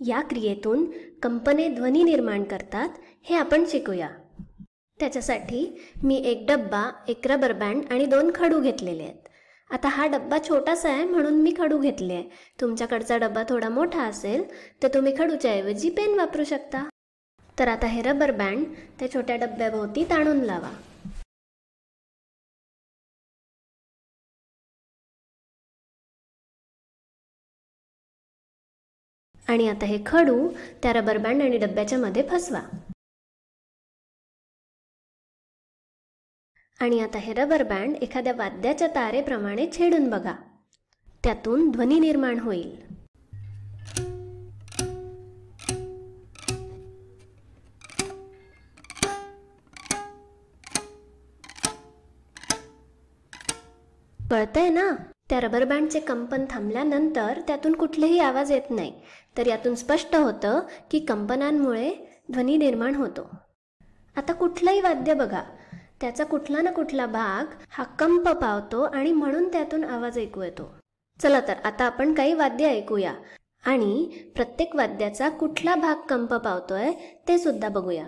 या क्रियेतून कंपने ध्वनी निर्माण करतात हे आपण शिकूया. त्याच्यासाठी मी एक डब्बा, एक रबर बँड आणि 2 खडू घेतलेले आहेत. आता हा डब्बा छोटासा आहे म्हणून मी खडू घेतले आहे. तुमच्याकडचा डब्बा थोडा मोठा असेल तर तुम्ही खडूच्या ऐवजी पेन वापरू शकता. तर आता हे रबर बँड त्या छोट्या डब्याभोवती ताणून लावा. आणि आता हे खडू त्या रबर बँड आणि डब्याच्या मध्ये फसवा. आणि आता हे रबर बँड एखाद्या वाद्याच्या तारेप्रमाणे छेडून बघा. त्यातून ध्वनी निर्माण होईल. कळतंय ना? त्या रबर बँडचे कंपन थांबल्यानंतर त्यातून कुठलेही आवाज येत नाही. तर यातून स्पष्ट होतं की कंपनांमुळे ध्वनी निर्माण होतो. आता कुठलंही वाद्य बघा, त्याचा कुठला ना कुठला भाग हा कंप पावतो आणि म्हणून त्यातून आवाज ऐकू येतो. चला तर आता आपण काही वाद्य ऐकूया आणि प्रत्येक वाद्याचा कुठला भाग कंप पावतोय ते सुद्धा बघूया.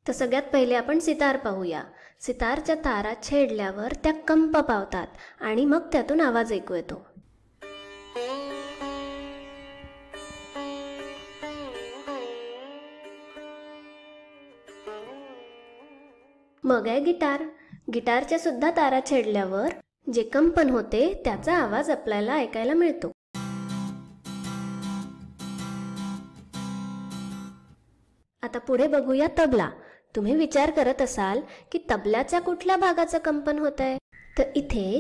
तर सगळ्यात पहिले आपण सितार पाहूया. सितारच्या तारा छेडल्यावर त्या कंप पावतात आणि मग त्यातून आवाज ऐकू येतो. मग आहे गिटार. गिटारच्या सुद्धा तारा छेडल्यावर जे कंपन होते त्याचा आवाज आपल्याला ऐकायला मिळतो. आता पुढे बघूया तबला. तुम्ही विचार करत असाल की तबल्याच्या कुठल्या भागाचं कंपन होत आहे. तर इथे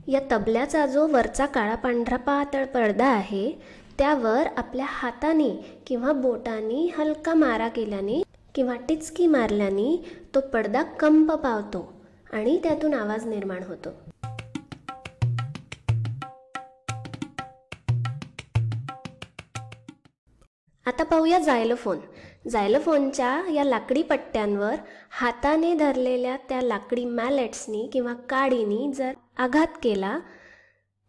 या तबल्याचा जो वरचा काळा पांढरा पातळ पडदा आहे त्यावर आपल्या हाताने किंवा बोटाने हलका मारा केल्याने किंवा टिचकी मारल्याने तो पडदा कंप पावतो आणि त्यातून आवाज निर्माण होतो. आता पाहूया झायलोफोन. झायलोफोनच्या या लाकडी पट्ट्यांवर हाताने धरलेल्या त्या लाकडी मॅलेट्सनी किंवा काडीनी जर आघात केला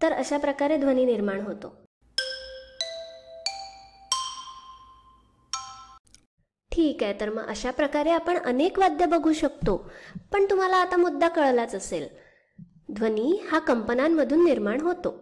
तर अशा प्रकारे ध्वनी निर्माण होतो. ठीक आहे, तर मग अशा प्रकारे आपण अनेक वाद्य बघू शकतो. पण तुम्हाला आता मुद्दा कळलाच असेल. ध्वनी हा कंपनांमधून निर्माण होतो.